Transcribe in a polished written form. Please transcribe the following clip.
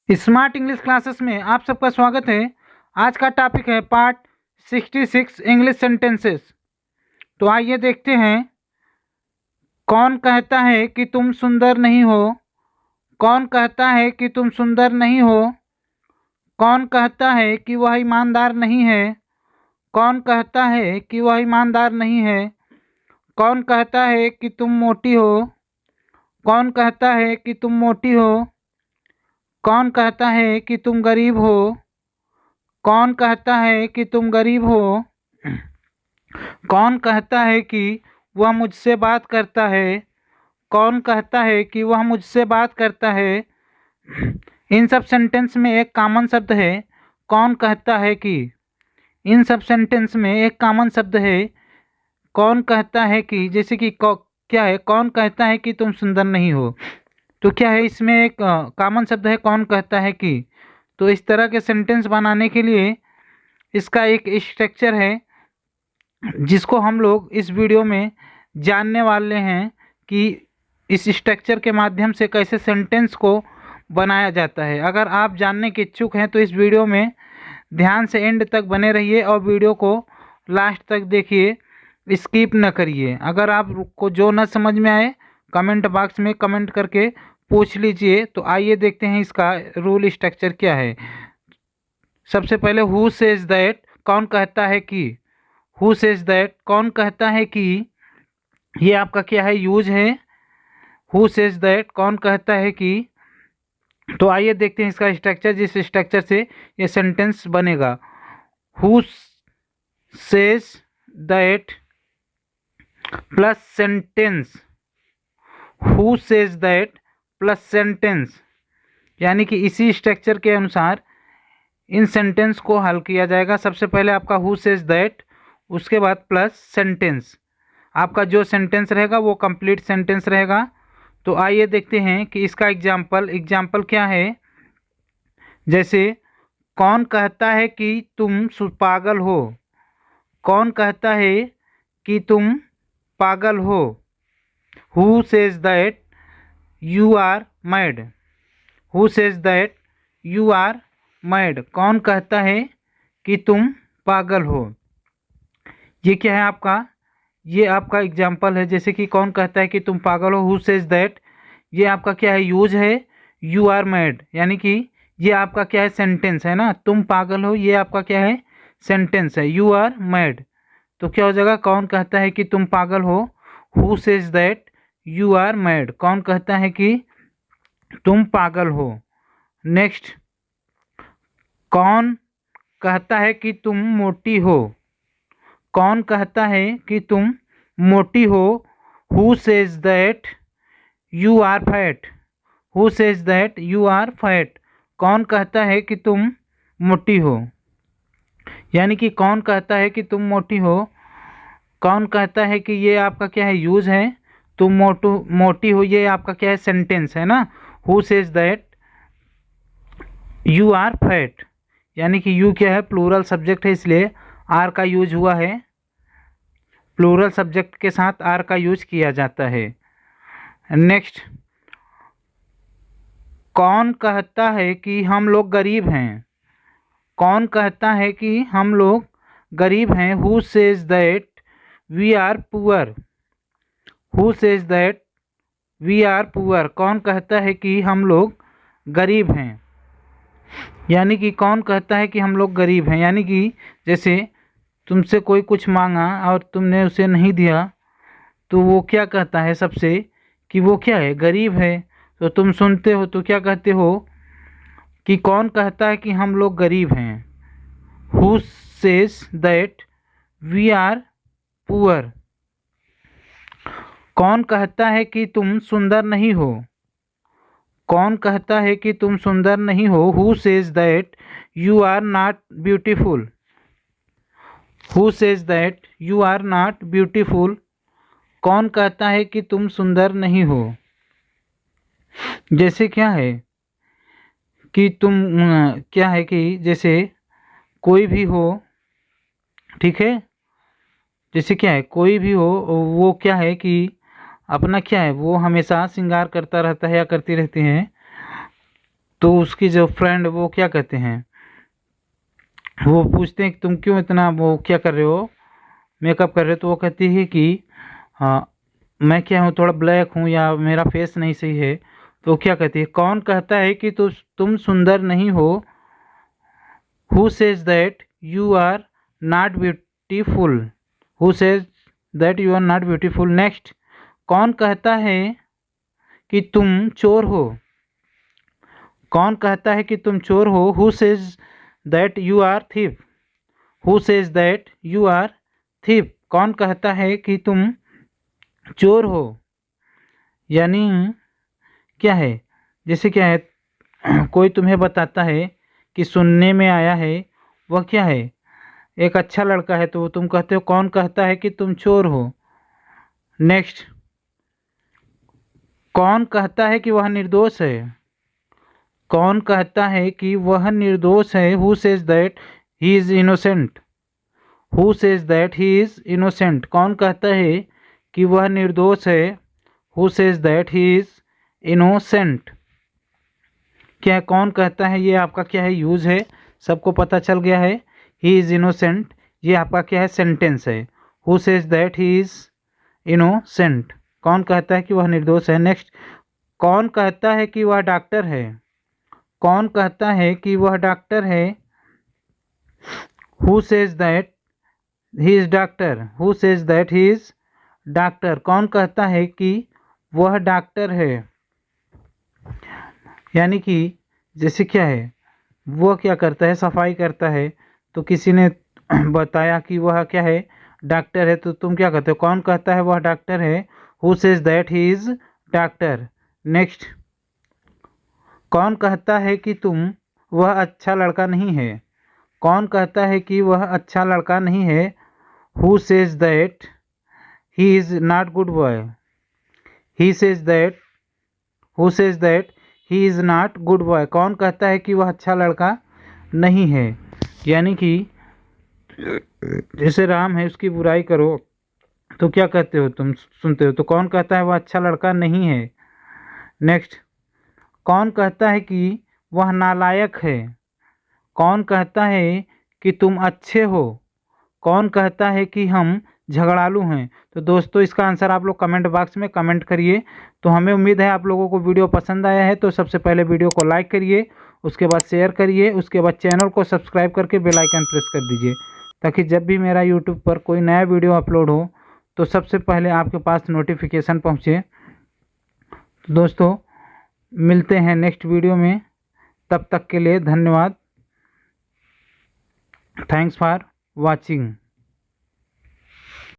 Smart English classes में आप सबका स्वागत है। आज का टॉपिक है पार्ट 66 इंग्लिश सेंटेंसेस। तो आइए देखते हैं। कौन कहता है कि तुम सुंदर नहीं हो? कौन कहता है कि तुम सुंदर नहीं हो? कौन कहता है कि वह ईमानदार नहीं है? कौन कहता है कि वह ईमानदार नहीं है? कौन कहता है कि तुम मोटी हो? कौन कहता है कि तुम मोटी हो? कौन कहता है कि तुम गरीब हो? कौन कहता है कि तुम गरीब हो? कौन कहता है कि वह मुझसे बात करता है? कौन कहता है कि वह मुझसे बात करता है? इन सब सेंटेंस में एक कॉमन शब्द है, कौन कहता है कि। इन सब सेंटेंस में एक कॉमन शब्द है, कौन कहता है कि। जैसे कि क्या है, कौन कहता है कि तुम सुंदर नहीं हो, तो क्या है, इसमें एक कॉमन शब्द है, कौन कहता है कि। तो इस तरह के सेंटेंस बनाने के लिए इसका एक स्ट्रक्चर है जिसको हम लोग इस वीडियो में जानने वाले हैं कि इस स्ट्रक्चर के माध्यम से कैसे सेंटेंस को बनाया जाता है। अगर आप जानने के इच्छुक हैं तो इस वीडियो में ध्यान से एंड तक बने रहिए और वीडियो को लास्ट तक देखिए, स्किप न करिए। अगर आपको जो न समझ में आए कमेंट बॉक्स में कमेंट करके पूछ लीजिए। तो आइए देखते हैं इसका रूल स्ट्रक्चर क्या है। सबसे पहले हु सेज दैट, कौन कहता है कि। हु सेज दैट, कौन कहता है कि, ये आपका क्या है, यूज है। हु सेज दैट, कौन कहता है कि। तो आइए देखते हैं इसका स्ट्रक्चर, जिस स्ट्रक्चर से ये सेंटेंस बनेगा। Who says that plus sentence, who says that plus sentence, यानी कि इसी स्ट्रक्चर के अनुसार इन सेंटेंस को हल किया जाएगा। सबसे पहले आपका हु सेज दैट, उसके बाद प्लस सेंटेंस। आपका जो सेंटेंस रहेगा वो कंप्लीट सेंटेंस रहेगा। तो आइए देखते हैं कि इसका एग्जाम्पल क्या है। जैसे कौन कहता है कि तुम पागल हो? कौन कहता है कि तुम पागल हो? Who says that you are mad? Who says that you are mad? कौन कहता है कि तुम पागल हो? ये क्या है आपका, ये आपका एग्जाम्पल है। जैसे कि कौन कहता है कि तुम पागल हो, हु सेज दैट, ये आपका क्या है, यूज है। यू आर मैड, यानी कि ये आपका क्या है, सेंटेंस है ना। तुम पागल हो, ये आपका क्या है, सेंटेंस है। यू आर मैड, तो क्या हो जाएगा, कौन कहता है कि तुम पागल हो। Who says that you are mad, कौन कहता है कि तुम पागल हो। नेक्स्ट, कौन कहता है कि तुम मोटी हो? कौन कहता है कि तुम मोटी हो? Who says that you are fat? Who says that you are fat, कौन कहता है कि तुम मोटी हो। यानी कि कौन कहता है कि तुम मोटी हो, कौन कहता है कि, ये आपका क्या है, यूज है। तुम मोटी हो, ये आपका क्या है, सेंटेंस है ना। Who says that you are fat, यानी कि यू क्या है, प्लूरल सब्जेक्ट है, इसलिए आर का यूज हुआ है। प्लूरल सब्जेक्ट के साथ आर का यूज किया जाता है। नेक्स्ट, कौन कहता है कि हम लोग गरीब हैं? कौन कहता है कि हम लोग गरीब हैं? Who says that we are poor? Who says that we are poor, कौन कहता है कि हम लोग गरीब हैं। यानी कि कौन कहता है कि हम लोग गरीब हैं, यानी कि जैसे तुमसे कोई कुछ मांगा और तुमने उसे नहीं दिया, तो वो क्या कहता है सबसे, कि वो क्या है, गरीब है। तो तुम सुनते हो तो क्या कहते हो, कि कौन कहता है कि हम लोग गरीब हैं। Who says that we are poor, कौन कहता है कि तुम सुंदर नहीं हो? कौन कहता है कि तुम सुंदर नहीं हो? Who says that you are not beautiful? Who says that you are not beautiful, कौन कहता है कि तुम सुंदर नहीं हो। जैसे क्या है कि तुम क्या है कि जैसे कोई भी हो, ठीक है, जैसे क्या है, कोई भी हो, वो क्या है कि अपना क्या है, वो हमेशा श्रृंगार करता रहता है या करती रहती हैं, तो उसकी जो फ्रेंड वो क्या कहते हैं, वो पूछते हैं कि तुम क्यों इतना वो क्या कर रहे हो, मेकअप कर रहे हो। तो वो कहती है कि हाँ मैं क्या हूँ, थोड़ा ब्लैक हूँ या मेरा फेस नहीं सही है। तो क्या कहती है, कौन कहता है कि तुम सुंदर नहीं हो। Who says that you are not beautiful. Who says that you are not beautiful. Next, कौन कहता है कि तुम चोर हो। कौन कहता है कि तुम चोर हो। Who says that you are thief. Who says that you are thief. कौन कहता है कि तुम चोर हो। यानी क्या है, जैसे क्या है, कोई तुम्हें बताता है कि सुनने में आया है वह क्या है, एक अच्छा लड़का है, तो तुम कहते हो कौन कहता है कि तुम चोर हो। नेक्स्ट, कौन कहता है कि वह निर्दोष है। कौन कहता है कि वह निर्दोष है। Who says that he is innocent. Who says that he is innocent. कौन कहता है कि वह निर्दोष है। Who says that he is innocent. क्या कौन कहता है, ये आपका क्या है, यूज है, सबको पता चल गया है। ही इज इनोसेंट, ये आपका क्या है, सेंटेंस है। Who says that he is innocent, कौन कहता है कि वह निर्दोष है। नेक्स्ट, कौन कहता है कि वह डॉक्टर है। कौन कहता है कि वह डॉक्टर है। Who says that he is doctor. Who says that he is doctor. कौन कहता है कि वह डॉक्टर है। यानी कि जैसे क्या है, वह क्या करता है, सफाई करता है, तो किसी ने बताया कि वह क्या है, डॉक्टर है, तो तुम क्या कहते हो, कौन कहता है वह डॉक्टर है। Who says that he is doctor. Next, कौन कहता है कि वह अच्छा लड़का नहीं है। कौन कहता है कि वह अच्छा लड़का नहीं है। Who says that he is not good boy. He says that who says that he is not good boy. कौन कहता है कि वह अच्छा लड़का नहीं है। यानी कि जैसे राम है उसकी बुराई करो तो क्या कहते हो, तुम सुनते हो, तो कौन कहता है वह अच्छा लड़का नहीं है। नेक्स्ट, कौन कहता है कि वह नालायक है। कौन कहता है कि तुम अच्छे हो। कौन कहता है कि हम झगड़ालू हैं। तो दोस्तों इसका आंसर आप लोग कमेंट बॉक्स में कमेंट करिए। तो हमें उम्मीद है आप लोगों को वीडियो पसंद आया है। तो सबसे पहले वीडियो को लाइक करिए, उसके बाद शेयर करिए, उसके बाद चैनल को सब्सक्राइब करके बेल आइकन प्रेस कर दीजिए, ताकि जब भी मेरा यूट्यूब पर कोई नया वीडियो अपलोड हो तो सबसे पहले आपके पास नोटिफिकेशन पहुँचे। तो दोस्तों मिलते हैं नेक्स्ट वीडियो में, तब तक के लिए धन्यवाद। Thanks for watching.